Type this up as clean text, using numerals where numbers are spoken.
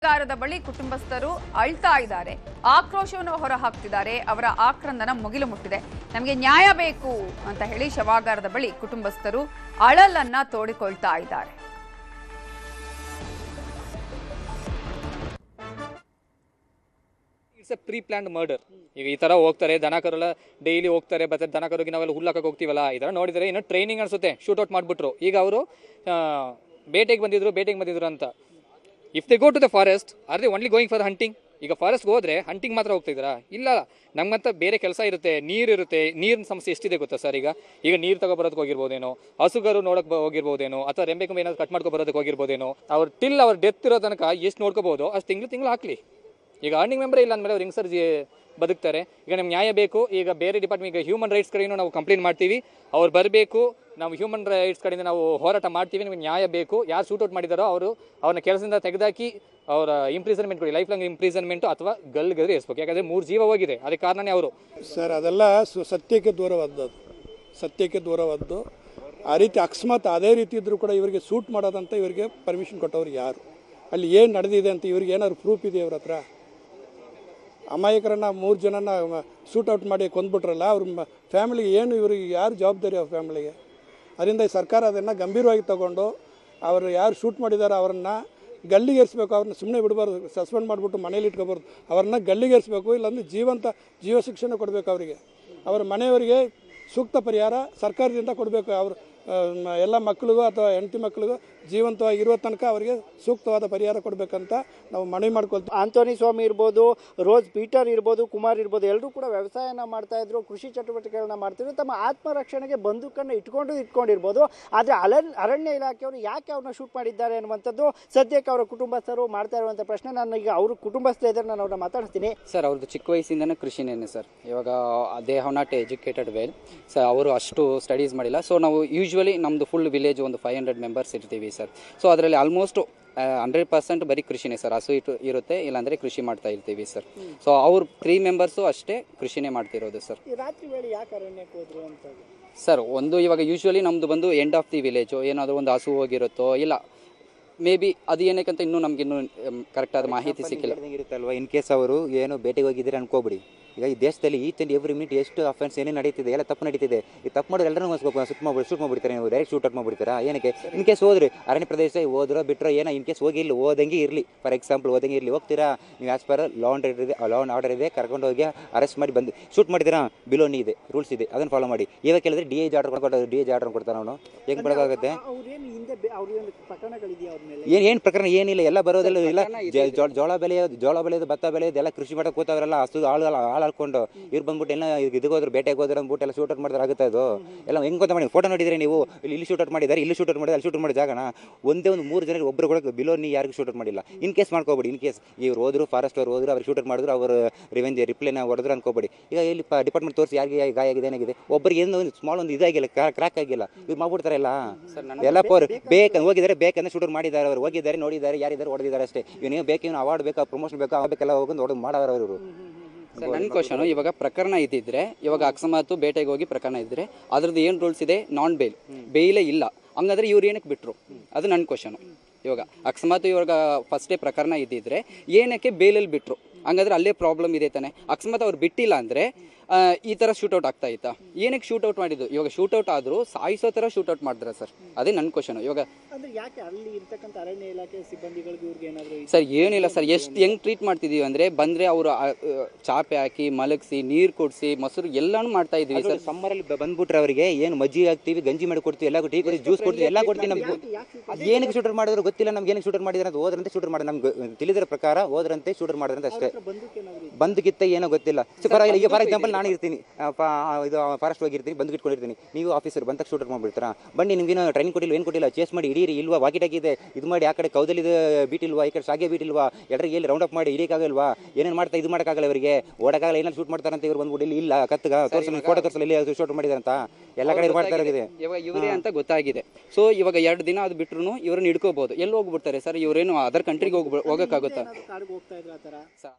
ಸರ್ಕಾರದ ಬಳಿ ಕುಟುಂಬಸ್ಥರು ಅಳ್ತಾ ಇದ್ದಾರೆ, ಆಕ್ರೋಶವನ್ನು ಹೊರಹಾಕ್ತಿದ್ದಾರೆ. ಅವರ ಆಕ್ರಂದನ ಮುಗಿಲು ಮುಟ್ಟಿದೆ. ನಮಗೆ ನ್ಯಾಯ ಬೇಕು ಅಂತ ಹೇಳಿ ಶವಾಗಾರದ ಬಳಿ ಕುಟುಂಬಸ್ಥರು ಅಳಲನ್ನ ತೋಡಿಕೊಳ್ತಾ ಇದ್ದಾರೆ. It's a pre planned murder. ಈಗ ಈ ಥರ ಹೋಗ್ತಾರೆ, ದನ ಕರುಲ್ಲ ಡೈಲಿ ಹೋಗ್ತಾರೆ, ಮತ್ತೆ ದನ ಕರುಗೆ ನಾವೆಲ್ಲ ಹುಲ್ಲಕ್ಕೆ ಹೋಗ್ತೀವಲ್ಲ, ಈ ಥರ ನೋಡಿದರೆ ಇನ್ನೂ ಟ್ರೈನಿಂಗ್ ಅನಿಸುತ್ತೆ. ಶೂಟ್ಔಟ್ ಮಾಡಿಬಿಟ್ರು. ಈಗ ಅವರು ಬೇಟೆಗೆ ಬಂದಿದ್ರು ಅಂತ. If they go to the forest or they only going for hunting? ಈಗ ಫಾರೆಸ್ಟ್ಗೆ ಹೋದ್ರೆ ಹಂಟಿಂಗ್ ಮಾತ್ರ ಹೋಗ್ತಿದ್ದೀರಾ? ಇಲ್ಲ, ನಮಗಂತ ಬೇರೆ ಕೆಲಸ ಇರುತ್ತೆ, ನೀರಿರುತ್ತೆ. ನೀರಿನ ಸಮಸ್ಯೆ ಎಷ್ಟಿದೆ ಗೊತ್ತಾ ಸರ್? ಈಗ ನೀರು ತಗೊಬರೋದಕ್ಕೆ ಹೋಗಿರ್ಬೋದೇನೋ, ಹಸುಗರು ನೋಡೋಕೆ ಹೋಗಿರ್ಬೋದೇನೋ, ಅಥವಾ ರೆಂಬೆ ಕಂಬ ಏನಾದ್ರು ಕಟ್ ಮಾಡ್ಕೊ ಬರೋದಕ್ಕೆ ಹೋಗಿರ್ಬೋದೇನೋ. ಅವ್ರ ಡೆತ್ ಇರೋ ತನಕ ಎಷ್ಟು ನೋಡ್ಕೋಬೋದು ಅಷ್ಟು ತಿಂಗಳು ಹಾಕಲಿ. ಈಗ ಅರ್ನಿಂಗ್ ಮೆಂಬರೇ ಇಲ್ಲ ಅಂದಮೇಲೆ ಅವ್ರು ಹೆಂಗೆ ಸರ್ ಬದುಕ್ತಾರೆ? ಈಗ ನಮ್ಗೆ ನ್ಯಾಯ ಬೇಕು. ಈಗ ಬೇರೆ ಡಿಪಾರ್ಟ್ಮೆಂಟ್, ಈಗ ಹ್ಯೂಮನ್ ರೈಟ್ಸ್ ಕಡೆಯಿಂದ ನಾವು ಕಂಪ್ಲೇಂಟ್ ಮಾಡ್ತೀವಿ, ಅವ್ರು ಬರಬೇಕು. ನಾವು ಹ್ಯೂಮನ್ ರೈಟ್ಸ್ ಕಡೆಯಿಂದ ನಾವು ಹೋರಾಟ ಮಾಡ್ತೀವಿ. ನಮಗೆ ನ್ಯಾಯ ಬೇಕು. ಯಾರು ಶೂಟೌಟ್ ಮಾಡಿದಾರೋ ಅವ್ರನ್ನ ಕೆಲಸದಿಂದ ತೆಗೆದಾಕಿ ಅವರ ಇಂಪ್ರಿಸನ್ಮೆಂಟ್ ಕೊಡಿ, ಲೈಫ್ ಲಾಂಗ್ ಇಂಪ್ರಿಸನ್ಮೆಂಟು ಅಥವಾ ಗಲ್ಗದ್ರೆ ಇರಿಸ್ಬೇಕು. ಯಾಕಂದರೆ 3 ಜೀವ ಹೋಗಿದೆ, ಅದಕ್ಕೆ ಕಾರಣನೇ ಅವರು. ಸರ್ ಅದೆಲ್ಲ ಸತ್ಯಕ್ಕೆ ದೂರವಾದ್ದು. ಆ ರೀತಿ ಅಕಸ್ಮಾತ್ ಅದೇ ರೀತಿ ಇದ್ದರೂ ಕೂಡ ಇವರಿಗೆ ಸೂಟ್ ಮಾಡೋದಂತ ಇವರಿಗೆ ಪರ್ಮಿಷನ್ ಕೊಟ್ಟವ್ರು ಯಾರು? ಅಲ್ಲಿ ಏನು ನಡೆದಿದೆ ಅಂತ ಇವ್ರಿಗೆ ಏನಾದ್ರು ಪ್ರೂಫ್ ಇದೆ ಇವ್ರ ಹತ್ರ? ಅಮಾಯಕರನ್ನ 3 ಜನನ ಶೂಟೌಟ್ ಮಾಡಿ ಕೊಂದ್ಬಿಟ್ರಲ್ಲ, ಅವ್ರ ಫ್ಯಾಮಿಲಿಗೆ ಏನು, ಇವ್ರಿಗೆ ಯಾರು ಜವಾಬ್ದಾರಿ ಅವ್ರ ಫ್ಯಾಮಿಲಿಗೆ? ಅದರಿಂದ ಈ ಸರ್ಕಾರ ಅದನ್ನು ಗಂಭೀರವಾಗಿ ತಗೊಂಡು ಅವರು ಯಾರು ಶೂಟ್ ಮಾಡಿದಾರೋ ಅವ್ರನ್ನ ಗಲ್ಲಿಗೇರಿಸಬೇಕು. ಅವ್ರನ್ನ ಸುಮ್ಮನೆ ಬಿಡಬಾರ್ದು, ಸಸ್ಪೆಂಡ್ ಮಾಡಿಬಿಟ್ಟು ಮನೇಲಿ ಇಟ್ಕೋಬಾರ್ದು. ಅವ್ರನ್ನ ಗಲ್ಲಿಗೇರಿಸಬೇಕು, ಇಲ್ಲಾಂದರೆ ಜೀವ ಶಿಕ್ಷಣ ಕೊಡಬೇಕು ಅವರಿಗೆ. ಅವರ ಮನೆಯವರಿಗೆ ಸೂಕ್ತ ಪರಿಹಾರ ಸರ್ಕಾರದಿಂದ ಕೊಡಬೇಕು. ಅವರು ಎಲ್ಲ ಮಕ್ಕಳಿಗೂ ಅಥವಾ ಹೆಂಡತಿ ಮಕ್ಕಳಿಗೂ ಜೀವಂತವಾಗಿ ಇರುವ ತನಕ ಅವರಿಗೆ ಸೂಕ್ತವಾದ ಪರಿಹಾರ ಕೊಡಬೇಕಂತ ನಾವು ಮನವಿ ಮಾಡ್ಕೊಳ್ತೀವಿ. ಆಂಟೋನಿ ಸ್ವಾಮಿ ಇರ್ಬೋದು, ರೋಸ್ ಪೀಟರ್ ಇರ್ಬೋದು, ಕುಮಾರ್ ಇರ್ಬೋದು, ಎಲ್ಲರೂ ಕೂಡ ವ್ಯವಸಾಯನ ಮಾಡ್ತಾಯಿದ್ರು, ಕೃಷಿ ಚಟುವಟಿಕೆಗಳನ್ನ ಮಾಡ್ತಿದ್ರು. ತಮ್ಮ ಆತ್ಮರಕ್ಷಣೆಗೆ ಬಂದೂಕನ್ನು ಇಟ್ಕೊಂಡಿರ್ಬೋದು. ಆದರೆ ಅರಣ್ಯ ಇಲಾಖೆಯವರು ಯಾಕೆ ಅವ್ರನ್ನ ಶೂಟ್ ಮಾಡಿದ್ದಾರೆ ಅನ್ನುವಂಥದ್ದು ಸದ್ಯಕ್ಕೆ ಅವರ ಕುಟುಂಬಸ್ಥರು ಮಾಡ್ತಾ ಇರುವಂಥ ಪ್ರಶ್ನೆ. ನಾನು ಈಗ ಅವ್ರ ಕುಟುಂಬಸ್ಥರು ಇದ್ದಾರೆ, ನಾನು ಅವ್ರನ್ನ ಮಾತಾಡ್ತೀನಿ. ಸರ್, ಅವ್ರದ್ದು ಚಿಕ್ಕ ವಯಸ್ಸಿಂದನೇ ಕೃಷಿನೇನೆ ಸರ್. ಇವಾಗ they have not educated well sir. ಅವರು ಅಷ್ಟು ಸ್ಟಡೀಸ್ ಮಾಡಿಲ್ಲ. ಸೊ ನಾವು ಯೂಶ್ವಲಿ ನಮ್ಮದು ಫುಲ್ ವಿಲೇಜ್ ಒಂದು 500 ಮೆಂಬರ್ಸ್ ಇರ್ತೀವಿ ಸರ್. ಸೊ ಅದರಲ್ಲಿ ಆಲ್ಮೋಸ್ಟ್ 100% ಬರೀ ಕೃಷಿನೇ ಸರ್. ಹಸು ಇರುತ್ತೆ, ಇಲ್ಲಾಂದರೆ ಕೃಷಿ ಮಾಡ್ತಾ ಇರ್ತೀವಿ ಸರ್. ಸೊ ಅವ್ರು 3 ಮೆಂಬರ್ಸು ಅಷ್ಟೇ ಕೃಷಿನೇ ಮಾಡ್ತಿರೋದು ಸರ್. ರಾತ್ರಿ ವೇಳೆ ಯಾಕೆ ಅರಣ್ಯಕ್ಕೆ ಹೋದ್ರು ಅಂತ ಸರ್, ಒಂದು ಇವಾಗ ಯೂಶ್ವಲಿ ನಮ್ಮದು ಬಂದು ಎಂಡ್ ಆಫ್ ದಿ ವಿಲೇಜು. ಏನಾದರೂ ಒಂದು ಹಸು ಹೋಗಿರುತ್ತೋ ಇಲ್ಲ, ಮೇ ಬಿ ಅದು ಏನಕ್ಕಂತ ಇನ್ನೂ ನಮಗಿನ್ನೂ ಕರೆಕ್ಟಾದ ಮಾಹಿತಿ ಸಿಕ್ಕಿಲ್ಲ. ಇರುತ್ತಲ್ವ, ಇನ್ ಕೇಸ್ ಅವರು ಏನು ಭೇಟಿಗೆ ಹೋಗಿದ್ದೀರಿ ಅನ್ಕೋಬಿಡಿ. ಈಗ ಈ ದೇಶದಲ್ಲಿ ಈಚ್ ಆ್ಯಂಡ್ ಎವ್ರಿ ಮಿನಿಟ್ ಎಷ್ಟು ಅಫೆನ್ಸ್ ಏನೇ ನಡೀತಿದೆ, ಎಲ್ಲ ತಪ್ಪು ನಡೀತಿದೆ. ಈ ತಪ್ಪು ಮಾಡೋದು ಎಲ್ಲರೂ ಶೂಟ್ ಮಾಡಿಬಿಡ್ತಾರೆ. ನೀವು ಡೈರೆಕ್ಟ್ ಶೂಟ್ ಔಟ್ ಮಾಡಿಬಿಡ್ತೀರಾ? ಏನಕ್ಕೆ? ಇನ್ ಕೇಸ್ ಹೋದ್ರಿ ಅರಣ್ಯ ಪ್ರದೇಶ ಹೋದ್ರೋ ಬಿಟ್ಟರೋ ಏನೋ, ಇನ್ ಕೇಸ್ ಹೋಗಿ ಓದಂಗೆ ಇರಲಿ, ಫಾರ್ ಎಕ್ಸಾಂಪಲ್ ಓದಂಗೆ ಇರಲಿ, ಹೋಗ್ತೀರಾ ನೀವು as per law and order ಇದೆ, ಕರ್ಕೊಂಡು ಹೋಗಿ ಅರೆಸ್ಟ್ ಮಾಡಿ ಬಂದು ಶೂಟ್ ಮಾಡಿದ್ದೀರಾ, ಬಿಲೋನಿ ಇದೆ, ರೂಲ್ಸ್ ಇದೆ, ಅದನ್ನು ಫಾಲೋ ಮಾಡಿ. ಇವಾಗ ಕೇಳಿದ್ರೆ DIG ಆರ್ಡರ್ ಕೊಡ್ತಾನೆ ಅವನು. ಹೆಂಗೆ ಬಿಡೋಕ್ಕಾಗುತ್ತೆ? ಏನು ಪ್ರಕರಣ ಏನಿಲ್ಲ, ಎಲ್ಲ ಬರೋದೆಲ್ಲ ಇಲ್ಲ. ಜೋಳ ಬೆಳೆಯೋದು, ಭತ್ತ ಬೆಳೆಯೋದು ಎಲ್ಲ ಕೃಷಿ ಮಾಡಕ್ಕೆ ಕೂತವರೆಲ್ಲ ಹಸು ಹಾಳ್ಕೊಂಡು ಇವ್ರು ಬಂದ್ಬಿಟ್ಟು ಎಲ್ಲ ಇದಕ್ಕೆ ಹೋದ್ರು, ಬೇಟೆಗೆ ಹೋದ್ರೆ ಅಂದ್ಬಿಟ್ಟು ಎಲ್ಲ ಶೂಟ್ ಔಟ್ ಮಾಡಿದ್ರೆ ಆಗುತ್ತೆ. ಅದು ಎಲ್ಲ ಹೆಂಗೆ ಗೊತ್ತಾ ಮಾಡಿ? ಫೋಟೋ ನೋಡಿದ್ರೆ ನೀವು, ಇಲ್ಲಿ ಶೂಟ್ ಔಟ್ ಮಾಡಿದ್ದಾರೆ, ಇಲ್ಲಿ ಶೂಟ್ ಔಟ್ ಮಾಡಿದ್ದಾರೆ, ಅಲ್ಲಿ ಶೂಟ್ ಮಾಡಿದ ಜಾಗನ ಒಂದೇ ಒಂದು 3 ಜನರಿಗೆ ಒಬ್ಬರು ಕೂಡ ಬಿಲೋನಿ ಯಾರಿಗೂ ಶೂಟ್ ಔಟ್ ಮಾಡಿಲ್ಲ. ಇನ್ ಕೇಸ್ ಮಾಡ್ಕೋಬೇಡಿ. ಇನ್ ಕೇಸ್ ಇವ್ರು ಹೋದ್ರು, ಫಾರೆಸ್ಟ್ ಅವ್ರು ಹೋದ್ರು, ಅವ್ರು ಶೂಟ್ ಔಟ್ ಮಾಡಿದ್ರು, ಅವರು ರಿಪ್ಲೈನ ಹೊಡೆದ್ರು ಅನ್ಕೋಬೇಡಿ. ಈಗ ಇಲ್ಲಿ ಡಿಪಾರ್ಟ್ಮೆಂಟ್ ತೋರಿಸಿ ಯಾರಿಗೆ ಗಾಯ ಆಗಿದೆ, ಏನಾಗಿದೆ, ಒಬ್ಬರಿಗೆ ಏನೋ ಒಂದು ಸ್ಮಾಲ್ ಒಂದು ಇದಾಗಿಲ್ಲ, ಕ್ರಾಕ್ ಆಗಿಲ್ಲ, ಇವ್ರು ಮಾಡ್ಬಿಡ್ತಾರೆ ಎಲ್ಲ. ಎಲ್ಲ ಹೋಗಿದ್ದಾರೆ, ಬೇಕಂದ್ರೆ ಶೂಟ್ ಔಟ್ ಮಾಡಿದ್ದಾರೆ, ಅವ್ರು ಹೋಗಿದ್ದಾರೆ, ನೋಡಿದ್ದಾರೆ, ಯಾರಿದ್ದಾರೆ, ಹೊಡೆದಿದ್ದಾರೆ ಅಷ್ಟೇ. ಇವನು ಬೇಕು, ಇವನು ಅವಾರ್ಡ್ ಬೇಕಾ, ಪ್ರಮೋಷನ್ ಬೇಕಾ, ಆಗಬೇಕೆಲ್ಲ ಹೋಗೋದು ಹೊಡೆದು ಮಾಡೋರು ಅವರು. ಸರ್, ನನ್ನ ಕ್ವಶನು, ಇವಾಗ ಪ್ರಕರಣ ಇದ್ದಿದ್ರೆ, ಇವಾಗ ಅಕಸ್ಮಾತ್ ಬೇಟೆಗೆ ಹೋಗಿ ಪ್ರಕರಣ ಇದ್ದರೆ ಅದ್ರದ್ದು ಏನು ರೂಲ್ಸ್ ಇದೆ? ನಾನ್ ಬೇಲೇ ಇಲ್ಲ. ಹಂಗಾದ್ರೆ ಇವ್ರು ಏನಕ್ಕೆ ಬಿಟ್ಟರು? ಅದು ನನ್ನ ಕ್ವಶನು. ಇವಾಗ ಅಕಸ್ಮಾತ್ ಇವಾಗ ಫಸ್ಟೇ ಪ್ರಕರಣ ಇದ್ದಿದ್ರೆ ಏನಕ್ಕೆ ಬೇಲಲ್ಲಿ ಬಿಟ್ಟರು? ಹಂಗಾದ್ರೆ ಅಲ್ಲೇ ಪ್ರಾಬ್ಲಮ್ ಇದೆ ತಾನೆ. ಅಕಸ್ಮಾತ್ ಅವ್ರು ಬಿಟ್ಟಿಲ್ಲ ಅಂದರೆ ಈ ಥರ ಶೂಟೌಟ್ ಆಗ್ತಾ ಇತ್ತಾ? ಏನಕ್ಕೆ ಶೂಟೌಟ್ ಮಾಡಿದ್ದು? ಇವಾಗ ಶೂಟೌಟ್ ಆದರೂ ಸಾಯಿಸೋ ಥರ ಶೂಟೌಟ್ ಮಾಡಿದ್ರೆ ಸರ್, ಅದೇ ನನ್ನ ಕ್ವಶನು. ಇವಾಗ ಯಾಕೆ ಅಲ್ಲಿ ಇರ್ತಕ್ಕಂಥ ಅರಣ್ಯ ಇಲಾಖೆ ಸಿಬ್ಬಂದಿಗಳಿಗೆ ಇವ್ರಿಗೆ ಏನಾದರೂ ಸರ್ ಏನಿಲ್ಲ ಸರ್, ಹೆಂಗೆ ಟ್ರೀಟ್ ಮಾಡ್ತಿದ್ದೀವಿ ಅಂದರೆ, ಬಂದರೆ ಅವರು ಚಾಪೆ ಹಾಕಿ ಮಲಗಿಸಿ, ನೀರು ಕೊಡಿಸಿ, ಮೊಸರು ಎಲ್ಲನೂ ಮಾಡ್ತಾ ಇದ್ದೀವಿ ಸರ್. ಸಮ್ಮರಲ್ಲಿ ಬಂದ್ಬಿಟ್ರೆ ಅವರಿಗೆ ಏನು ಮಜ್ಜಿಗೆ ಹಾಕ್ತೀವಿ, ಗಂಜಿ ಮಾಡಿ ಕೊಡ್ತೀವಿ, ಎಲ್ಲ ಟೀ ಕೊಡ್ತೀವಿ, ಜ್ಯೂಸ್ ಕೊಡ್ತೀವಿ, ಎಲ್ಲ ಕೊಡ್ತೀವಿ. ನಮ್ಗೆ ಅದು ಏನಕ್ಕೆ ಶೂಟರ್ ಮಾಡಿದ್ರು ಗೊತ್ತಿಲ್ಲ, ನಮ್ಗೆ ಏನಕ್ಕೆ ಶೂಟರ್ ಮಾಡಿದ್ರೆ ಅದು ಹೋದ್ರಂತೆ ಶೂಟರ್ ಮಾಡಿ, ನಮ್ಗೆ ತಿಳಿದಿರೋ ಪ್ರಕಾರ ಹೋದ್ರಂತೆ ಶೂಟರ್ ಮಾಡಿದ್ರಂತೆ ಅಷ್ಟೇ. ಬಂದುಕಿತ್ತ ಏನೋ ಗೊತ್ತಿಲ್ಲ. ಈಗ ಫಾರ್ ಎಕ್ಸಾಂಪಲ್ ನಾನು ಇರ್ತೀನಿ, ಇದು ಫಾರೆಸ್ಟ್ ಹೋಗಿರ್ತೀನಿ, ಬಂದು ಇಟ್ಕೊಂಡಿರ್ತೀನಿ, ನೀವು ಆಫೀಸರ್ ಬಂದಾಗ ಶೂಟರ್ ಮಾಡಿಬಿಡ್ತಾರಾ? ಬನ್ನಿ, ನಿಮ್ಗೇನೋ ಟ್ರೈನಿಂಗ್ ಕೊಟ್ಟಿಲ್ಲ, ಏನು ಕೊಟ್ಟಿಲ್ಲ, ಚೇಸ್ ಮಾಡಿ ಹಿಡೀರಿ, ಇಲ್ವಾ ವಾಕಿಟಾಗಿದೆ, ಇದು ಮಾಡಿ, ಆ ಕಡೆ ಕೌದಲಿದು ಬೀಟ್ ಇಲ್ವಾ, ಈ ಕಡೆ ಸಾಗೆ ಬೀಟ್ ಇಲ್ವಾ, ಎಲ್ಲರಿಗೆ ಎಲ್ಲಿ ರೌಂಡ್ ಅಪ್ ಮಾಡಿ ಹಿಡಿಯೋಕ್ಕಾಗಲ್ವಾ, ಏನೇನು ಮಾಡ್ತಾ ಇದು ಮಾಡೋಕ್ಕಾಗಲ್ಲ ಇವರಿಗೆ, ಓಡಕ್ಕಾಗಲ್ಲ, ಏನಾದ್ರು ಶೂಟ್ ಮಾಡ್ತಾರಂತ ಇವ್ರು ಬಂದ್ಬಿಟ್ಟು ಇಲ್ಲಿ ಇಲ್ಲ ಕತ್ತಗ ತೋರಿಸಿ ಫೋಟೋ ತೋರಿಸಲು ಇಲ್ಲಿ ಶೂಟ್ ಮಾಡಿದಾರೆ ಅಂತ ಎಲ್ಲ ಕಡೆ ಮಾಡ್ತಾ ಇರೋದಿದೆ. ಇವಾಗ ಇವರೇ ಅಂತ ಗೊತ್ತಾಗಿದೆ. ಸೊ ಇವಾಗ 2 ದಿನ ಅದು ಬಿಟ್ಟರು ಇವ್ರನ್ನ ಹಿಡ್ಕೋಬಹುದು. ಎಲ್ಲಿ ಹೋಗ್ಬಿಡ್ತಾರೆ ಸರ್? ಇವರೇನು ಅದರ್ ಕಂಟ್ರಿಗೆ ಹೋಗೋಕ್ಕಾಗುತ್ತಾ?